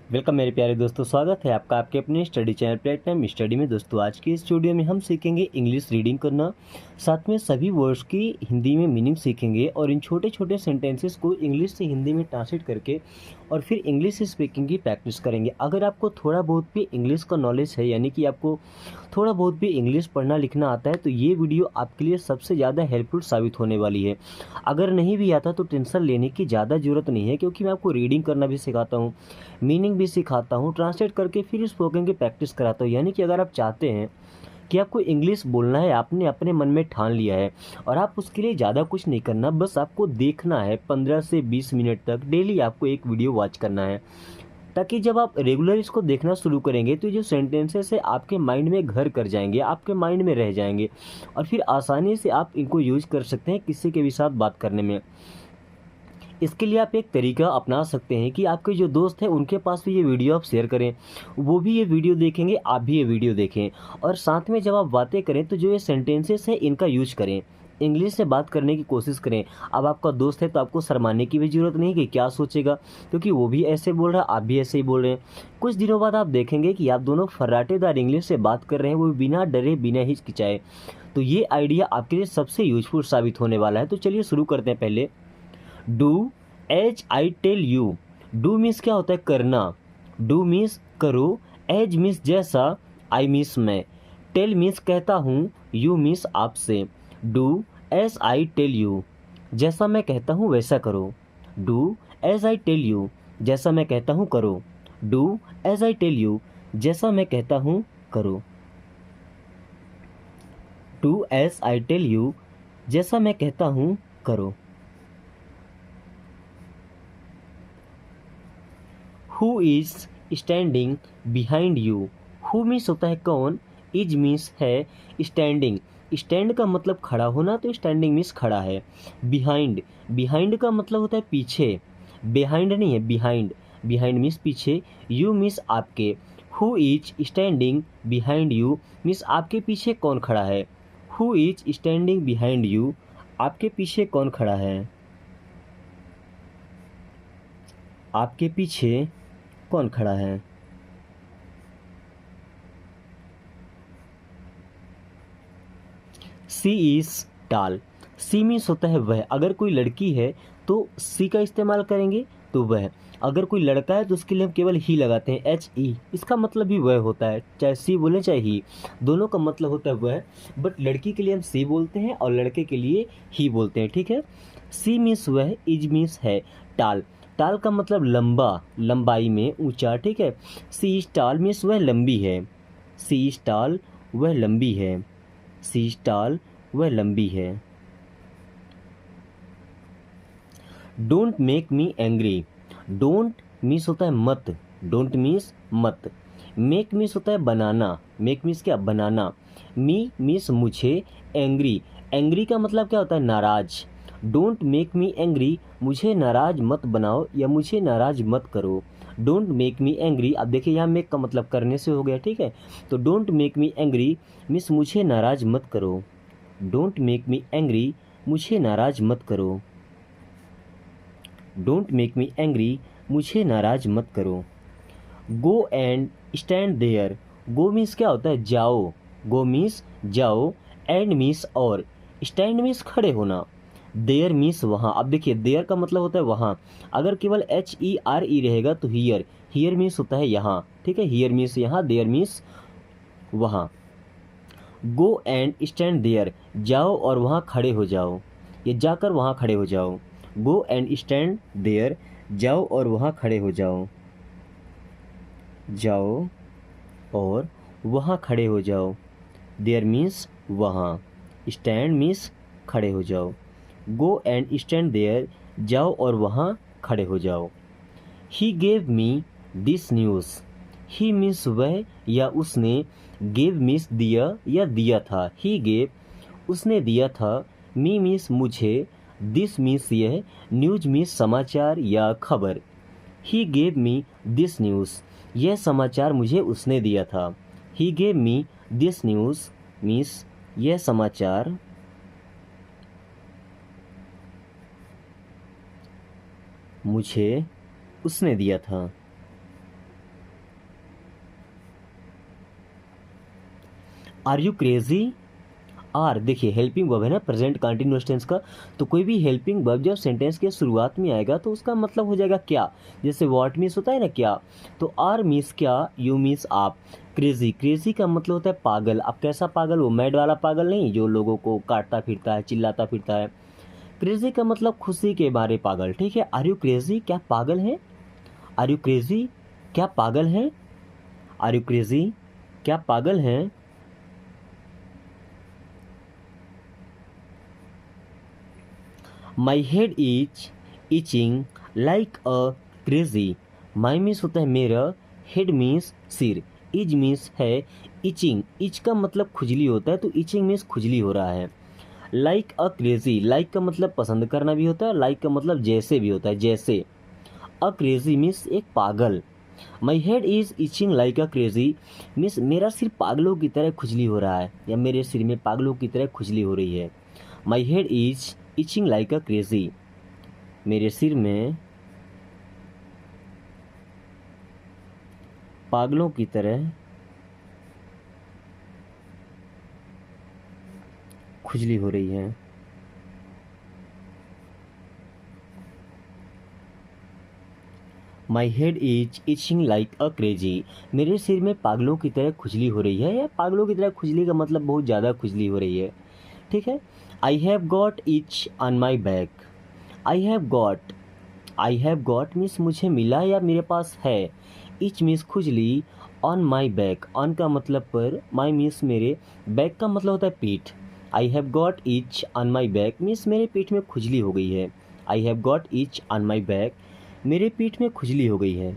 Welcome मेरे प्यारे दोस्तों, स्वागत है आपका आपके अपने स्टडी चैनल प्लेटफॉर्म स्टडी में। दोस्तों आज की इस वीडियो में हम सीखेंगे इंग्लिश रीडिंग करना, साथ में सभी वर्ड्स की हिंदी में मीनिंग सीखेंगे और इन छोटे छोटे सेंटेंसेस को इंग्लिश से हिंदी में ट्रांसलेट करके और फिर इंग्लिश स्पीकिंग की प्रैक्टिस करेंगे। अगर आपको थोड़ा बहुत भी इंग्लिश का नॉलेज है, यानी कि आपको थोड़ा बहुत भी इंग्लिश पढ़ना लिखना आता है, तो ये वीडियो आपके लिए सबसे ज़्यादा हेल्पफुल साबित होने वाली है। अगर नहीं भी आता तो टेंशन लेने की ज़्यादा ज़रूरत नहीं है, क्योंकि मैं आपको रीडिंग करना भी सिखाता हूँ, मीनिंग भी सिखाता हूँ, ट्रांसलेट करके फिर स्पोकन की प्रैक्टिस कराता हूँ। यानी कि अगर आप चाहते हैं कि आपको इंग्लिश बोलना है, आपने अपने मन में ठान लिया है और आप उसके लिए ज़्यादा कुछ नहीं करना, बस आपको देखना है 15 से 20 मिनट तक डेली आपको एक वीडियो वॉच करना है, ताकि जब आप रेगुलर इसको देखना शुरू करेंगे तो जो सेंटेंसेस है आपके माइंड में घर कर जाएंगे, आपके माइंड में रह जाएंगे और फिर आसानी से आप इनको यूज कर सकते हैं किसी के भी साथ बात करने में। इसके लिए आप एक तरीका अपना सकते हैं कि आपके जो दोस्त हैं उनके पास भी ये वीडियो आप शेयर करें, वो भी ये वीडियो देखेंगे, आप भी ये वीडियो देखें और साथ में जब आप बातें करें तो जो ये सेंटेंसेस हैं इनका यूज करें, इंग्लिश से बात करने की कोशिश करें। अब आपका दोस्त है तो आपको शर्माने की भी ज़रूरत नहीं कि क्या सोचेगा, क्योंकि वो भी ऐसे बोल रहा है, आप भी ऐसे ही बोल रहे हैं। कुछ दिनों बाद आप देखेंगे कि आप दोनों फर्राटेदार इंग्लिश से बात कर रहे हैं, वो बिना डरे बिना हिचकिचाए। तो ये आइडिया आपके लिए सबसे यूजफुल साबित होने वाला है। तो चलिए शुरू करते हैं। पहले do as I tell you. Do means क्या होता है? करना। डू मीन्स करो, एज मीन्स जैसा, आई मीन्स मैं, टेल मीन्स कहता हूँ, यू मीन्स आपसे। Do as I tell you, जैसा मैं कहता हूँ वैसा करो। Do as I tell you, जैसा मैं कहता हूँ करो। Do as I tell you, जैसा मैं कहता हूँ करो। Do as I tell you, जैसा मैं कहता हूँ करो। Who is standing behind you. Who means होता है कौन, इज मीन्स है, स्टैंडिंग, स्टैंड का मतलब खड़ा होना, तो स्टैंडिंग मीन्स खड़ा है। बिहाइंड, बिहाइंड का मतलब होता है पीछे, बिहाइंड नहीं है, बिहाइंड, बिहाइंड मीन्स पीछे। यू मीन्स आपके। Who is standing behind you means आपके पीछे कौन खड़ा है। Who is standing behind you, आपके पीछे कौन खड़ा है, आपके पीछे कौन खड़ा है। सी इज टाल। सी मीन्स होता है वह। अगर कोई लड़की है तो सी का इस्तेमाल करेंगे तो वह। अगर कोई लड़का है तो उसके लिए हम केवल ही लगाते हैं, एच ई, इसका मतलब भी वह होता है, चाहे सी बोले चाहे ही, दोनों का मतलब होता है वह। बट लड़की के लिए हम सी बोलते हैं और लड़के के लिए ही बोलते हैं, ठीक है। सी मीन्स वह, इज मीन्स है, टाल, टाल का मतलब लंबा, लंबाई में ऊंचा, ठीक है। सी इज टाल मीन्स वह लंबी है। सी इज टाल, वह लंबी है। सी इज टाल, वह लंबी है। Don't make me angry. Don't means होता है मत, डोंट मीन्स मत। मेक मीन्स होता है बनाना, मेक मीन्स क्या, बनाना। मी मीन्स मुझे, एंग्री, एंग्री का मतलब क्या होता है, नाराज। डोंट मेक मी एंग्री, मुझे नाराज मत बनाओ या मुझे नाराज मत करो। डोंट मेक मी एंग्री, अब देखिए यहाँ मेक का मतलब करने से हो गया, ठीक है। तो don't make me angry means मुझे नाराज मत करो। डोंट मेक मी एंग्री, मुझे नाराज मत करो। डोंट मेक मी एंग्री, मुझे नाराज मत करो। Go and stand there. Go means क्या होता है, जाओ, गो मीन्स जाओ, एंड मीन्स और, स्टैंड मीन्स खड़े होना, देयर मीन्स वहाँ। अब देखिए देयर का मतलब होता है वहाँ, अगर केवल एच ई आर ई रहेगा तो हियर, हियर मीन्स होता है यहाँ, ठीक है। हियर मीन्स यहाँ, देयर मीन्स वहाँ। गो एंड स्टैंड देयर, जाओ और वहाँ खड़े हो जाओ, ये जाकर वहाँ खड़े हो जाओ। गो एंड स्टैंड देयर, जाओ और वहाँ खड़े हो जाओ, जाओ और वहाँ खड़े हो जाओ। देयर मीन्स वहाँ, स्टैंड मीन्स खड़े हो जाओ। गो एंड स्टैंड देयर, जाओ और वहाँ खड़े हो जाओ। ही gave me this news. He means वह या उसने, गेव मीन्स दिया या दिया था। ही गेव, उसने दिया था, मी मीन्स मुझे, दिस मीन्स यह, न्यूज मीन्स समाचार या खबर। He gave me this news, यह समाचार मुझे उसने दिया था। He gave me this news means यह समाचार मुझे उसने दिया था। Are you crazy. आर देखिए हेल्पिंग वर्ब है ना, प्रेजेंट कंटिन्यूअस टेंस का, तो कोई भी हेल्पिंग वर्ब जब सेंटेंस के शुरुआत में आएगा तो उसका मतलब हो जाएगा क्या। जैसे व्हाट मीन्स होता है ना क्या, तो आर मीन्स क्या, यू मीन्स आप। क्रेजी, क्रेजी का मतलब होता है पागल। अब कैसा पागल, वो मैड वाला पागल नहीं जो लोगों को काटता फिरता है, चिल्लाता फिरता है। क्रेजी का मतलब खुशी के बारे पागल, ठीक है। आर यू क्रेजी, क्या पागल है। आर यू क्रेजी, क्या पागल है। आर यू क्रेजी, क्या पागल है। My head is itching like a crazy. My means होता है मेरा, हेड मीन्स सिर, इज मीन्स है इचिंग, इच का मतलब खुजली होता है, तो इचिंग मीन्स खुजली हो रहा है। लाइक अ क्रेजी, लाइक का मतलब पसंद करना भी होता है, लाइक का मतलब जैसे भी होता है, जैसे। अ क्रेजी मीन्स एक पागल। My head is itching like a crazy means मेरा सिर पागलों की तरह खुजली हो रहा है, या मेरे सिर में पागलों की तरह खुजली हो रही है। My head is itching like a crazy, मेरे सिर में पागलों की तरह खुजली हो रही है। My head is itching like a crazy, मेरे सिर में पागलों की तरह खुजली हो रही है, या पागलों की तरह खुजली का मतलब बहुत ज़्यादा खुजली हो रही है, ठीक है। I have got etch on my back. I have got, I have got means मुझे मिला या मेरे पास है, इच मीन्स खुजली, ऑन माई बैक, ऑन का मतलब पर, माई मीन्स मेरे, बैक का मतलब होता है पीठ। I have got etch on my back means मेरे पीठ में खुजली हो गई है। I have got etch on my back, मेरे पीठ में खुजली हो गई है,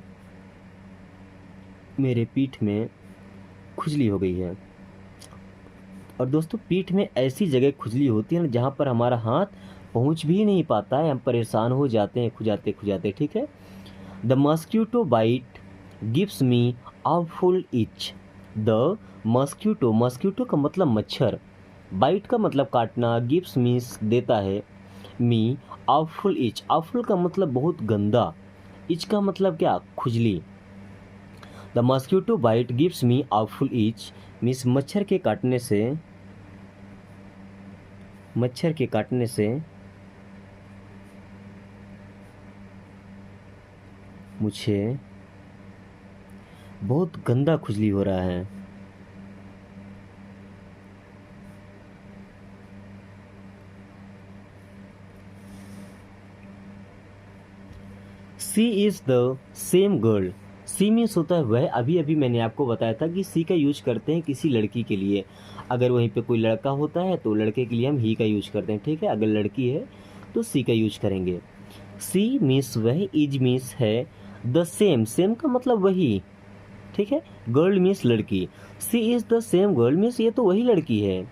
मेरे पीठ में खुजली हो गई है। और दोस्तों पीठ में ऐसी जगह खुजली होती है ना जहाँ पर हमारा हाथ पहुँच भी नहीं पाता है, हम परेशान हो जाते हैं खुजाते खुजाते, ठीक है। The mosquito bite gives me awful itch. The mosquito, mosquito का मतलब मच्छर, बाइट का मतलब काटना, गिव्स मीन्स देता है, मी आवफुल इच, आवफुल का मतलब बहुत गंदा, इच का मतलब क्या, खुजली। The mosquito bite gives me awful itch means मच्छर के काटने से, मच्छर के काटने से मुझे बहुत गंदा खुजली हो रहा है। She is the same girl, she means होता है वह, अभी अभी मैंने आपको बताया था कि सी का यूज करते हैं किसी लड़की के लिए। अगर वहीं पे कोई लड़का होता है तो लड़के के लिए हम ही का यूज करते हैं, ठीक है। अगर लड़की है तो सी का यूज करेंगे। सी मीन्स वह, इज मीन्स है, द सेम, सेम का मतलब वही, ठीक है। गर्ल मीन्स लड़की, she is the same girl means ये तो वही लड़की है।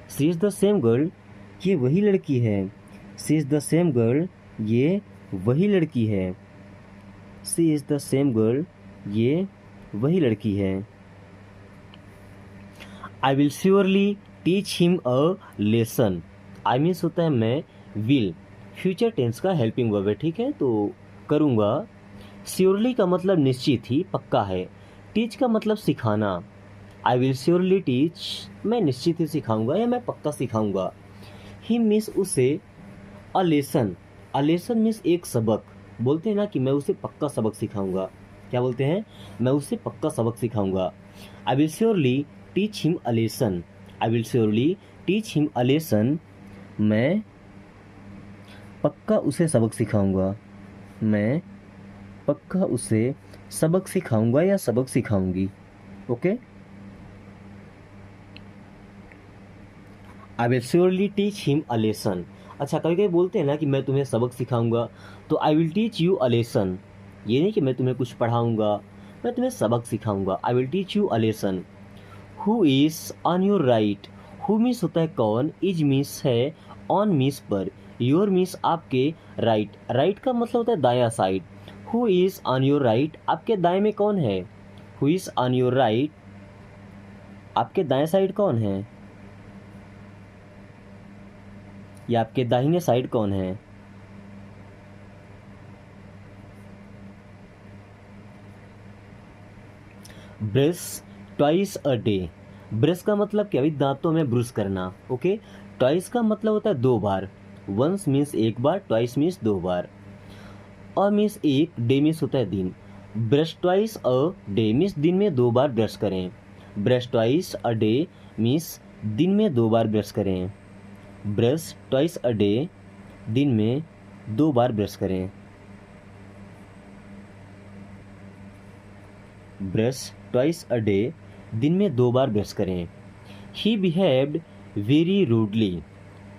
She is the same girl, ये वही लड़की है। She is the same girl, ये वही लड़की है। She is the same girl, ये वही लड़की है। I will surely teach him a lesson, I means होता है मैं, विल फ्यूचर टेंस का हेल्पिंग वर्ब है, ठीक है, तो करूँगा। श्योरली का मतलब निश्चित ही, पक्का है। टीच का मतलब सिखाना, आई विल श्योरली टीच, मैं निश्चित ही सिखाऊंगा या मैं पक्का सिखाऊंगा। ही मीन्स उसे, a lesson, a lesson means एक सबक, बोलते हैं ना कि मैं उसे पक्का सबक सिखाऊंगा, क्या बोलते हैं, मैं उसे पक्का सबक सिखाऊंगा। आई will surely teach him a lesson, I will surely teach him a lesson, मैं पक्का उसे सबक सिखाऊंगा, मैं पक्का उसे सबक सिखाऊंगा या सबक सिखाऊंगी, okay. I will surely teach him a lesson. अच्छा कभी कभी बोलते हैं ना कि मैं तुम्हें सबक सिखाऊंगा, तो I will teach you a lesson, ये नहीं कि मैं तुम्हें कुछ पढ़ाऊंगा, मैं तुम्हें सबक सिखाऊंगा। I will teach you a lesson. Who is on your right, who means होता है कौन, इज मीन्स है, ऑन मीन्स पर, योर मीन्स आपके, राइट, राइट का मतलब होता है दायां side. Who is on your right, आपके दाएं में कौन है। Who is on your right, आपके दाएं साइड कौन है, या आपके दाहिने साइड कौन है। Brush twice a day, brush का मतलब क्या भाई, दांतों में ब्रश करना। ओके, ट्वाइस का मतलब होता है 2 बार। वंस मीन्स 1 बार, ट्वाइस मीन्स 2 बार। अ मीन्स 1, डे मीन्स होता है दिन। Brush twice a day means दिन में 2 बार ब्रश करें। Brush twice a day means दिन में 2 बार ब्रश करें। ब्रश ट्वाइस अ डे, दिन में 2 बार ब्रश करें। ब्रश ट्वाइस अ डे, दिन में 2 बार ब्रश करें। He behaved very rudely.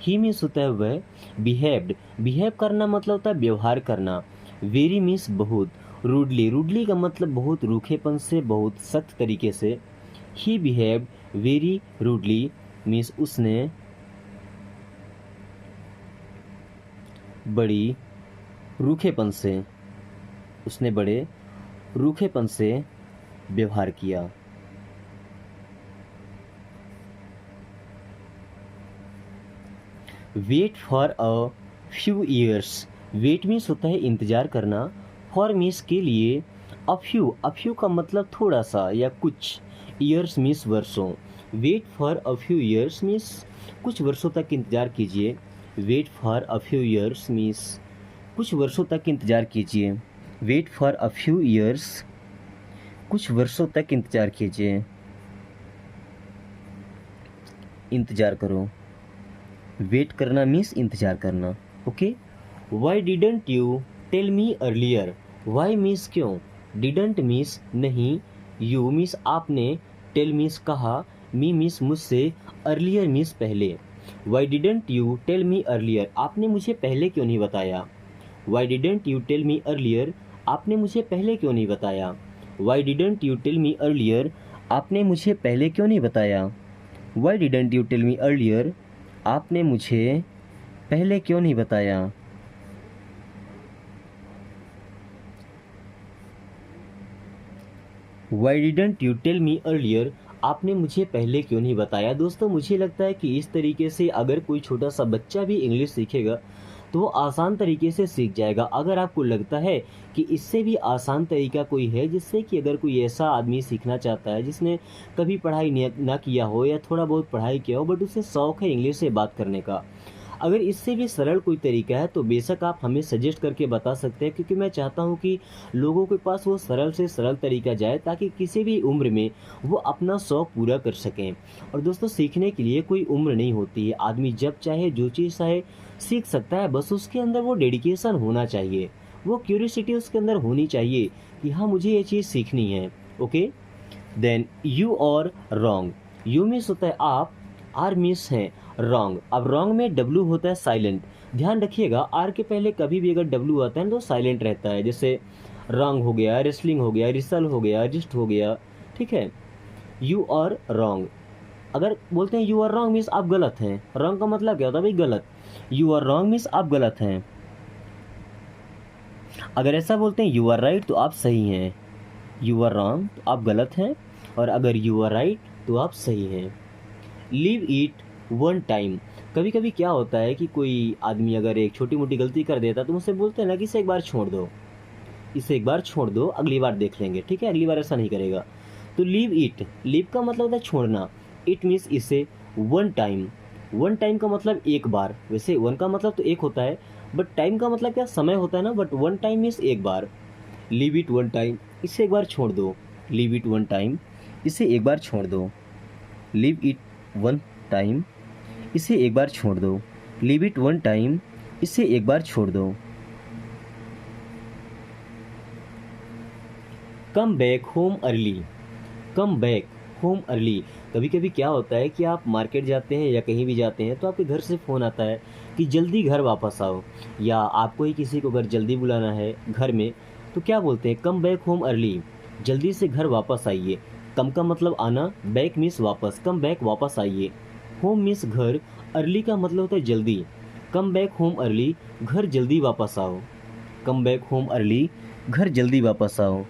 He means होता है वह, बिहेव्ड, बिहेव करना मतलब होता है व्यवहार करना। वेरी मीन्स बहुत, रूडली, रूडली का मतलब बहुत रूखेपन से, बहुत सख्त तरीके से। ही बिहेव्ड वेरी रूडली मीन्स उसने बड़ी रूखेपन से, उसने बड़े रूखेपन से व्यवहार किया। Wait for a few years, wait means होता है इंतजार करना, फॉर मीन्स के लिए, अ फ्यू का मतलब थोड़ा सा या कुछ, ईयर्स मीन्स वर्षों। Wait for a few years means कुछ वर्षों तक इंतजार कीजिए। Wait for a few years means कुछ वर्षों तक इंतजार कीजिए। Wait for a few years, कुछ वर्षों तक इंतजार कीजिए, इंतजार करो। वेट करना मीन्स इंतजार करना। Okay, why didn't you tell me earlier, why means क्यों, डिडंट मीन्स नहीं, यू मीन्स आपने, टेल मीन्स कहा, मी मीन्स मुझसे, अर्लियर मीन्स पहले। Why didn't you tell me earlier, आपने मुझे पहले क्यों नहीं बताया। Why didn't you tell me earlier, आपने मुझे पहले क्यों नहीं बताया। Why didn't you tell me earlier, आपने मुझे पहले क्यों नहीं बताया। Why didn't you tell me earlier, आपने मुझे पहले क्यों नहीं बताया। Why didn't you tell me earlier, आपने मुझे पहले क्यों नहीं बताया। दोस्तों मुझे लगता है कि इस तरीके से अगर कोई छोटा सा बच्चा भी इंग्लिश सीखेगा तो वो आसान तरीके से सीख जाएगा। अगर आपको लगता है कि इससे भी आसान तरीका कोई है, जिससे कि अगर कोई ऐसा आदमी सीखना चाहता है जिसने कभी पढ़ाई ना किया हो या थोड़ा बहुत पढ़ाई किया हो बट उसे शौक़ है इंग्लिश से बात करने का, अगर इससे भी सरल कोई तरीका है तो बेशक आप हमें सजेस्ट करके बता सकते हैं, क्योंकि मैं चाहता हूं कि लोगों के पास वो सरल से सरल तरीका जाए ताकि किसी भी उम्र में वो अपना शौक़ पूरा कर सकें। और दोस्तों सीखने के लिए कोई उम्र नहीं होती है, आदमी जब चाहे जो चीज़ चाहे सीख सकता है, बस उसके अंदर वो डेडिकेशन होना चाहिए, वो क्यूरियोसिटी उसके अंदर होनी चाहिए कि हाँ मुझे ये चीज़ सीखनी है। ओके, देन यू और रॉन्ग, यू मीन्स होता है आप, आर मीन्स है रॉन्ग। अब रॉन्ग में डब्लू होता है साइलेंट, ध्यान रखिएगा आर के पहले कभी भी अगर डब्लू आता है तो साइलेंट रहता है, जैसे रॉन्ग हो गया, रेसलिंग हो गया, रिसल हो गया, रिस्ट हो गया, ठीक है। यू आर रॉन्ग, अगर बोलते हैं यू आर रॉन्ग मीन्स आप गलत हैं, रॉन्ग का मतलब क्या होता है भाई गलत, यू आर रॉन्ग मीन्स आप गलत हैं। अगर ऐसा बोलते हैं यू आर राइट तो आप सही हैं, यू आर रॉन्ग तो आप गलत हैं, और अगर यू आर राइट तो आप सही हैं। लीव इट वन टाइम, कभी कभी क्या होता है कि कोई आदमी अगर एक छोटी मोटी गलती कर देता तो मुझसे बोलते हैं ना कि इसे एक बार छोड़ दो, इसे एक बार छोड़ दो, अगली बार देख लेंगे, ठीक है, अगली बार ऐसा नहीं करेगा। तो लीव इट, लीव का मतलब होता है छोड़ना, इट मीन्स इसे, वन टाइम, वन टाइम का मतलब एक बार, वैसे वन का मतलब तो एक होता है बट टाइम का मतलब क्या समय होता है ना, बट वन टाइम मीन्स एक बार। लीव इट वन टाइम, इसे एक बार छोड़ दो, लीव इट वन टाइम, इसे एक बार छोड़ दो, लीव इट वन टाइम, इसे एक बार छोड़ दो, लीव इट वन टाइम, इसे एक बार छोड़ दो। Come back home early, come back home early, कभी कभी क्या होता है कि आप मार्केट जाते हैं या कहीं भी जाते हैं तो आपके घर से फ़ोन आता है कि जल्दी घर वापस आओ, या आपको ही किसी को अगर जल्दी बुलाना है घर में तो क्या बोलते हैं, कम बैक होम अर्ली, जल्दी से घर वापस आइए। कम का मतलब आना, बैक मीन्स वापस, कम बैक वापस आइए, होम मीन्स घर, अर्ली का मतलब होता है जल्दी, कम बैक होम अर्ली, घर जल्दी वापस आओ, कम बैक होम अर्ली, घर जल्दी वापस आओ।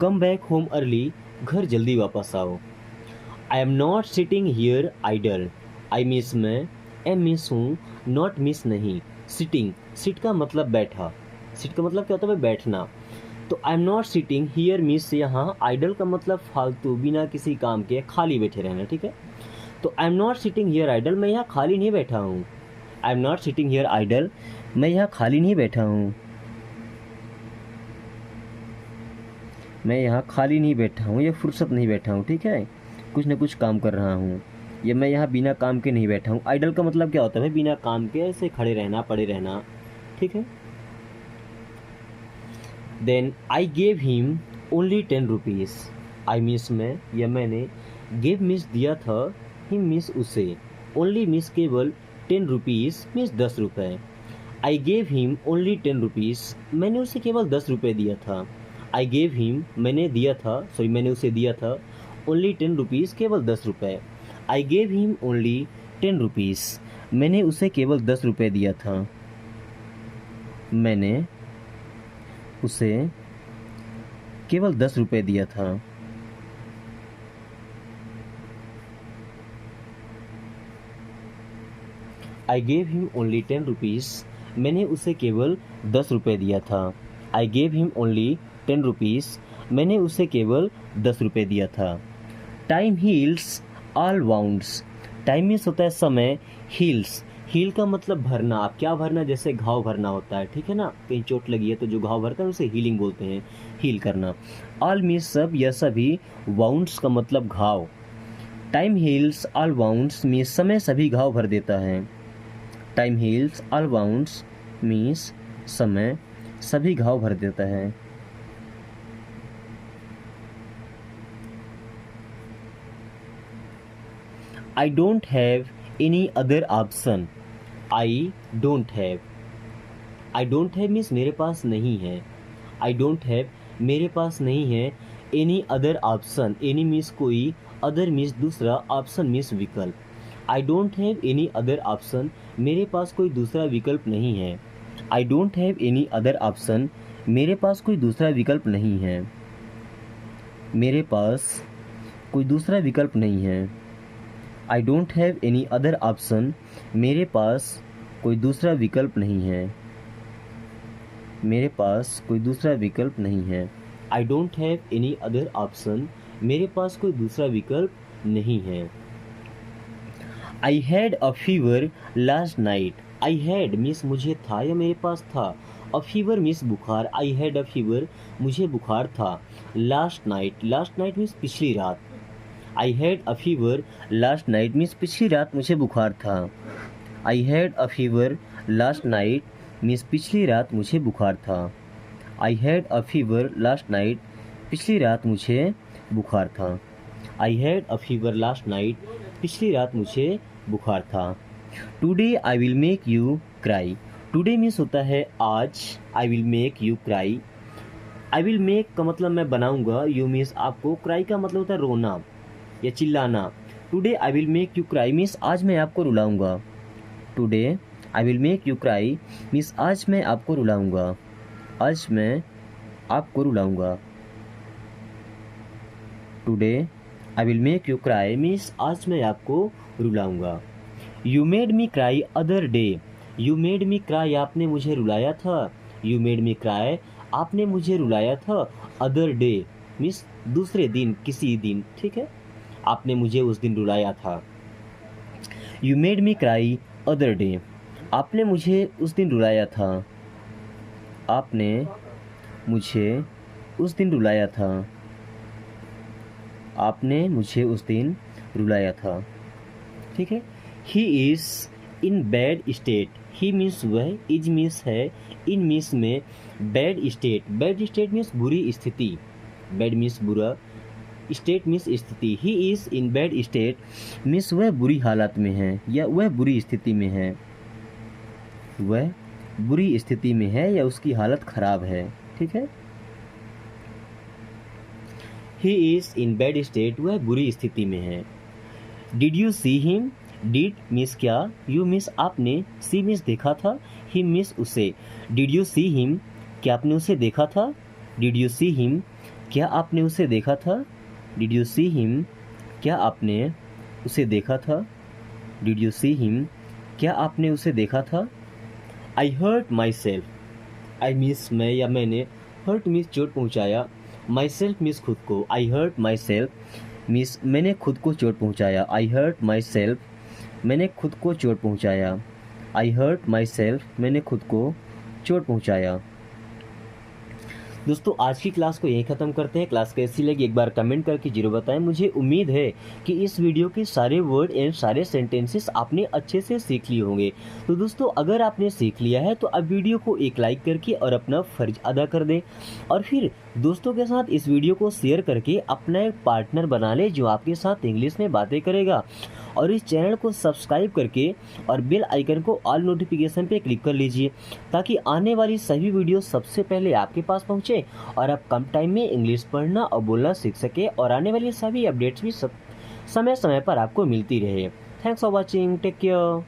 कम बैक होम अर्ली, घर जल्दी वापस आओ। I am not sitting here idle, I means मैं, एम मीन्स हूँ, नॉट मीन्स नहीं, सिटिंग, सिट का मतलब बैठा, सिट का मतलब क्या होता है भाई, बैठना। तो I am not sitting here means यहाँ आइडल का मतलब फालतू, बिना किसी काम के खाली बैठे रहना, ठीक है। तो I am not sitting here idle, मैं यहाँ खाली नहीं बैठा हूँ। I am not sitting here idle, मैं यहाँ खाली नहीं बैठा हूँ। मैं यहाँ खाली नहीं बैठा हूँ या फुर्सत नहीं बैठा हूँ, ठीक है, कुछ ना कुछ काम कर रहा हूँ। या मैं यहाँ बिना काम के नहीं बैठा हूँ। आइडल का मतलब क्या होता है भाई, बिना काम के ऐसे खड़े रहना, पड़े रहना, ठीक है। Then I gave him only 10 rupees, I means मैं या मैंने, गेव मीन्स दिया था, हिम मीन्स उसे, ओनली मीन्स केवल, 10 रुपीज़ मीन्स 10 रुपये। I gave him only 10 rupees, मैंने उसे केवल 10 रुपये दिया था। आई गेव हिम, मैंने दिया था, सॉरी मैंने उसे दिया था, ओनली 10 रुपीज़, केवल 10 रुपये। I gave him only 10 rupees, मैंने उसे केवल 10 रुपये दिया था। मैंने उसे केवल 10 रुपये दिया था। आई गेव हिम ओनली 10 रुपीज़, मैंने उसे केवल 10 रुपये दिया था। आई गेव हिम ओनली 10 रुपीज़, मैंने उसे केवल 10 रुपये दिया था। Time heals all wounds, time means होता है समय, हील्स, हील का मतलब भरना। आप क्या भरना, जैसे घाव भरना होता है, ठीक है ना, कहीं चोट लगी है तो जो घाव भरता है उसे हीलिंग बोलते हैं, हील करना। ऑल मीन्स सब या सभी, वाउंड्स का मतलब घाव। Time heals all wounds means समय सभी घाव भर देता है। Time heals all wounds means समय सभी घाव भर देता है। I don't have any other option, I don't have, I don't have means मेरे पास नहीं है, आई डोंट हैव मेरे पास नहीं है, any other option, any means कोई, अदर मीन्स दूसरा, ऑप्शन मीन्स विकल्प। I don't have any other option, मेरे पास कोई दूसरा विकल्प नहीं है। I don't have any other option, मेरे पास कोई दूसरा विकल्प नहीं है। मेरे पास कोई दूसरा विकल्प नहीं है। I don't have any other option, मेरे पास कोई दूसरा विकल्प नहीं है। मेरे पास कोई दूसरा विकल्प नहीं है। I don't have any other option, मेरे पास कोई दूसरा विकल्प नहीं है। I had a fever last night, I had means मुझे था या मेरे पास था, अ फीवर मीन्स बुखार, आई हैड अ फीवर मुझे बुखार था। Last night, last night means पिछली रात, I had a fever last night means पिछली रात मुझे बुखार था। I had a fever last night means पिछली रात मुझे बुखार था। I had a fever last night, पिछली रात मुझे बुखार था। I had a fever last night, पिछली रात मुझे बुखार था। Today I will make you cry, today means होता है आज, आई will make you cry, I will make का मतलब मैं बनाऊंगा, यू मीन्स आपको, क्राई का मतलब होता है रोना या चिल्लाना। Today I will make you cry means आज मैं आपको रुलाऊंगा। Today I will make you cry means आज मैं आपको रुलाऊंगा, आज मैं आपको रुलाऊंगा। Today I will make you cry means आज मैं आपको रुलाऊंगा। You made me cry other day, you made me cry आपने मुझे रुलाया था, यू मेड मी क्राई आपने मुझे रुलाया था, अदर डे मीन्स दूसरे दिन, किसी दिन, ठीक है, आपने मुझे उस दिन रुलाया था। You made me cry other day, आपने मुझे उस दिन रुलाया था, आपने मुझे उस दिन रुलाया था, आपने मुझे उस दिन रुलाया था, ठीक है। He is in bad state, he means वह, इज मीन्स है, इन मीन्स में, bad state, bad state means बुरी स्थिति, बैड मीन्स बुरा, स्टेट मीन्स स्थिति। He is in bad state means वह बुरी हालत में है या वह बुरी स्थिति में है, वह बुरी स्थिति में है या उसकी हालत खराब है, ठीक है। He is in bad state, वह बुरी स्थिति में है। Did you see him, did means क्या, यू मीन्स आपने, सी मीन्स देखा था, हिम मीन्स उसे। डिड यू सी हिम, क्या आपने उसे देखा था। डिड यू सी हिम, क्या आपने उसे देखा था। डिड यू सी हिम, क्या आपने उसे देखा था। डिड यू सी हिम, क्या आपने उसे देखा था। I hurt myself. I means मैं या मैंने, हर्ट मीन्स चोट पहुंचाया, माई सेल्फ मीन्स खुद को। आई हर्ट माई सेल्फ मीन्स मैंने खुद को चोट पहुंचाया। आई हर्ट माई सेल्फ मैंने खुद को चोट पहुंचाया। आई हर्ट माई सेल्फ मैंने खुद को चोट पहुंचाया। दोस्तों आज की क्लास को यहीं ख़त्म करते हैं। क्लास कैसी लगी एक बार कमेंट करके जरूर बताएं। मुझे उम्मीद है कि इस वीडियो के सारे वर्ड एंड सारे सेंटेंसेस आपने अच्छे से सीख लिए होंगे। तो दोस्तों अगर आपने सीख लिया है तो अब वीडियो को एक लाइक करके और अपना फ़र्ज अदा कर दें, और फिर दोस्तों के साथ इस वीडियो को शेयर करके अपना एक पार्टनर बना ले जो आपके साथ इंग्लिश में बातें करेगा। और इस चैनल को सब्सक्राइब करके और बेल आइकन को ऑल नोटिफिकेशन पे क्लिक कर लीजिए, ताकि आने वाली सभी वीडियो सबसे पहले आपके पास पहुंचे और आप कम टाइम में इंग्लिश पढ़ना और बोलना सीख सके, और आने वाली सभी अपडेट्स भी समय समय पर आपको मिलती रहे। Thanks for watching, take care.